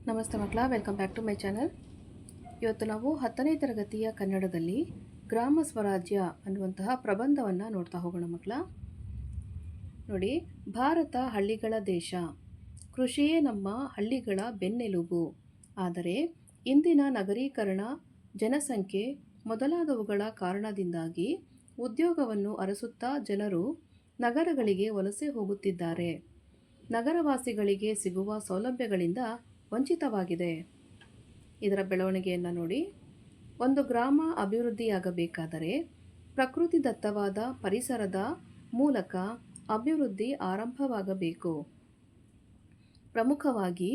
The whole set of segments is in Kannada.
ನಮಸ್ತೆ ಮಕ್ಕಳ, welcome back to my channel. ಇವತ್ತು ನಾವು 10ನೇ ತರಗತಿಯ ಕನ್ನಡದಲ್ಲಿ ಗ್ರಾಮ ಸ್ವರಾಜ್ಯ ಅನ್ನುವಂತಹ ಪ್ರಬಂಧವನ್ನು ನೋಡ್ತಾ ಹೋಗೋಣ ಮಕ್ಕಳ. ನೋಡಿ, ಭಾರತ ಹಳ್ಳಿಗಳ ದೇಶ. ಕೃಷಿಯೇ ನಮ್ಮ ಹಳ್ಳಿಗಳ ಬೆನ್ನೆಲುಬು. ಆದರೆ ಇಂದಿನ ನಗರೀಕರಣ, ಜನಸಂಖ್ಯೆ ಮೊದಲಾದವುಗಳ ಕಾರಣದಿಂದಾಗಿ ಉದ್ಯೋಗವನ್ನು ಅರಸುತ್ತಾ ಜನರು ನಗರಗಳಿಗೆ ವಲಸೆ ಹೋಗುತ್ತಿದ್ದಾರೆ. ನಗರವಾಸಿಗಳಿಗೆ ಸಿಗುವ ಸೌಲಭ್ಯಗಳಿಂದ ವಂಚಿತವಾಗಿದೆ. ಇದರ ಬೆಳವಣಿಗೆಯನ್ನು ನೋಡಿ. ಒಂದು ಗ್ರಾಮ ಅಭಿವೃದ್ಧಿಯಾಗಬೇಕಾದರೆ ಪ್ರಕೃತಿದತ್ತವಾದ ಪರಿಸರದ ಮೂಲಕ ಅಭಿವೃದ್ಧಿ ಆರಂಭವಾಗಬೇಕು. ಪ್ರಮುಖವಾಗಿ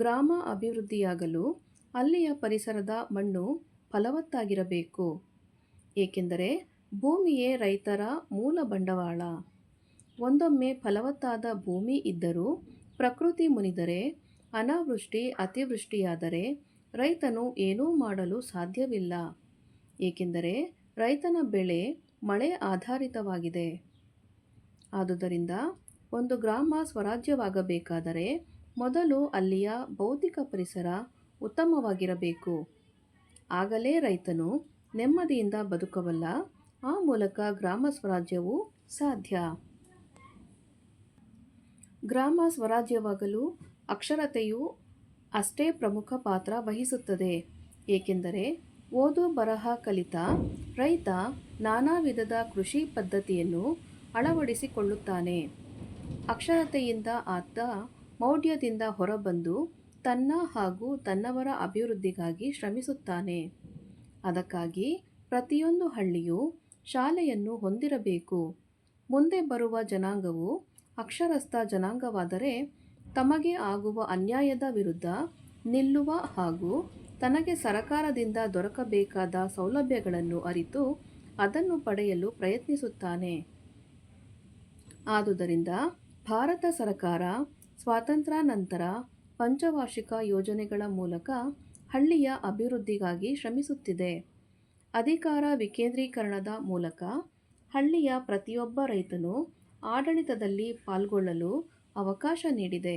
ಗ್ರಾಮ ಅಭಿವೃದ್ಧಿಯಾಗಲು ಅಲ್ಲಿಯ ಪರಿಸರದ ಮಣ್ಣು ಫಲವತ್ತಾಗಿರಬೇಕು. ಏಕೆಂದರೆ ಭೂಮಿಯೇ ರೈತರ ಮೂಲ ಬಂಡವಾಳ. ಒಂದೊಮ್ಮೆ ಫಲವತ್ತಾದ ಭೂಮಿ ಇದ್ದರೂ ಪ್ರಕೃತಿ ಮುನಿದರೆ, ಅನಾವೃಷ್ಟಿ ಅತಿವೃಷ್ಟಿಯಾದರೆ ರೈತನು ಏನೂ ಮಾಡಲು ಸಾಧ್ಯವಿಲ್ಲ. ಏಕೆಂದರೆ ರೈತನ ಬೆಳೆ ಮಳೆ ಆಧಾರಿತವಾಗಿದೆ. ಆದುದರಿಂದ ಒಂದು ಗ್ರಾಮ ಸ್ವರಾಜ್ಯವಾಗಬೇಕಾದರೆ ಮೊದಲು ಅಲ್ಲಿಯ ಭೌತಿಕ ಪರಿಸರ ಉತ್ತಮವಾಗಿರಬೇಕು. ಆಗಲೇ ರೈತನು ನೆಮ್ಮದಿಯಿಂದ ಬದುಕಬಲ್ಲ. ಆ ಮೂಲಕ ಗ್ರಾಮ ಸ್ವರಾಜ್ಯವು ಸಾಧ್ಯ. ಗ್ರಾಮ ಸ್ವರಾಜ್ಯವಾಗಲು ಅಕ್ಷರತೆಯು ಅಷ್ಟೇ ಪ್ರಮುಖ ಪಾತ್ರ ವಹಿಸುತ್ತದೆ. ಏಕೆಂದರೆ ಓದು ಬರಹ ಕಲಿತ ರೈತ ನಾನಾ ವಿಧದ ಕೃಷಿ ಪದ್ಧತಿಯನ್ನು ಅಳವಡಿಸಿಕೊಳ್ಳುತ್ತಾನೆ. ಅಕ್ಷರತೆಯಿಂದ ಆತ ಮೌಢ್ಯದಿಂದ ಹೊರಬಂದು ತನ್ನ ಹಾಗೂ ತನ್ನವರ ಅಭಿವೃದ್ಧಿಗಾಗಿ ಶ್ರಮಿಸುತ್ತಾನೆ. ಅದಕ್ಕಾಗಿ ಪ್ರತಿಯೊಂದು ಹಳ್ಳಿಯೂ ಶಾಲೆಯನ್ನು ಹೊಂದಿರಬೇಕು. ಮುಂದೆ ಬರುವ ಜನಾಂಗವು ಅಕ್ಷರಸ್ಥ ಜನಾಂಗವಾದರೆ ತಮಗೆ ಆಗುವ ಅನ್ಯಾಯದ ವಿರುದ್ಧ ನಿಲ್ಲುವ ಹಾಗೂ ತನಗೆ ಸರಕಾರದಿಂದ ದೊರಕಬೇಕಾದ ಸೌಲಭ್ಯಗಳನ್ನು ಅರಿತು ಅದನ್ನು ಪಡೆಯಲು ಪ್ರಯತ್ನಿಸುತ್ತಾನೆ. ಆದುದರಿಂದ ಭಾರತ ಸರ್ಕಾರ ಸ್ವಾತಂತ್ರ್ಯಾನಂತರ ಪಂಚವಾರ್ಷಿಕ ಯೋಜನೆಗಳ ಮೂಲಕ ಹಳ್ಳಿಯ ಅಭಿವೃದ್ಧಿಗಾಗಿ ಶ್ರಮಿಸುತ್ತಿದೆ. ಅಧಿಕಾರ ವಿಕೇಂದ್ರೀಕರಣದ ಮೂಲಕ ಹಳ್ಳಿಯ ಪ್ರತಿಯೊಬ್ಬ ರೈತನು ಆಡಳಿತದಲ್ಲಿ ಪಾಲ್ಗೊಳ್ಳಲು ಅವಕಾಶ ನೀಡಿದೆ.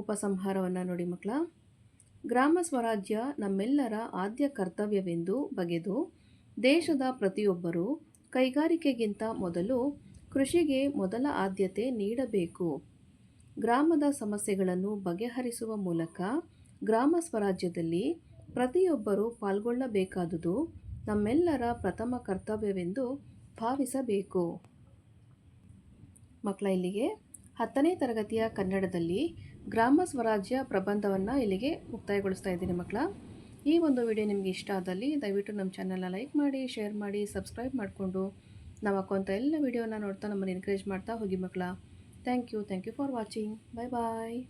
ಉಪಸಂಹಾರವನ್ನು ನೋಡಿ ಮಕ್ಕಳ. ಗ್ರಾಮ ಸ್ವರಾಜ್ಯ ನಮ್ಮೆಲ್ಲರ ಆದ್ಯ ಕರ್ತವ್ಯವೆಂದು ಬಗೆದು ದೇಶದ ಪ್ರತಿಯೊಬ್ಬರೂ ಕೈಗಾರಿಕೆಗಿಂತ ಮೊದಲು ಕೃಷಿಗೆ ಮೊದಲ ಆದ್ಯತೆ ನೀಡಬೇಕು. ಗ್ರಾಮದ ಸಮಸ್ಯೆಗಳನ್ನು ಬಗೆಹರಿಸುವ ಮೂಲಕ ಗ್ರಾಮ ಸ್ವರಾಜ್ಯದಲ್ಲಿ ಪ್ರತಿಯೊಬ್ಬರೂ ಪಾಲ್ಗೊಳ್ಳಬೇಕಾದುದು ನಮ್ಮೆಲ್ಲರ ಪ್ರಥಮ ಕರ್ತವ್ಯವೆಂದು ಭಾವಿಸಬೇಕು. ಮಕ್ಕಳ, ಇಲ್ಲಿಗೆ 10ನೇ ತರಗತಿಯ ಕನ್ನಡದಲ್ಲಿ ಗ್ರಾಮ ಸ್ವರಾಜ್ಯ ಪ್ರಬಂಧವನ್ನು ಇಲ್ಲಿಗೆ ಮುಕ್ತಾಯಗೊಳಿಸ್ತಾ ಇದ್ದೀನಿ ಮಕ್ಕಳ. ಈ ಒಂದು ವಿಡಿಯೋ ನಿಮಗೆ ಇಷ್ಟ ಆದಲ್ಲಿ ದಯವಿಟ್ಟು ನಮ್ಮ ಚಾನಲ್ನ ಲೈಕ್ ಮಾಡಿ, ಶೇರ್ ಮಾಡಿ, ಸಬ್ಸ್ಕ್ರೈಬ್ ಮಾಡಿಕೊಂಡು ನಾವು ಹಾಕುವಂಥ ಎಲ್ಲ ವಿಡಿಯೋನ ನೋಡ್ತಾ ನಮ್ಮನ್ನು ಎನ್ಕರೇಜ್ ಮಾಡ್ತಾ ಹೋಗಿ ಮಕ್ಕಳ. Thank you for watching. Bye bye.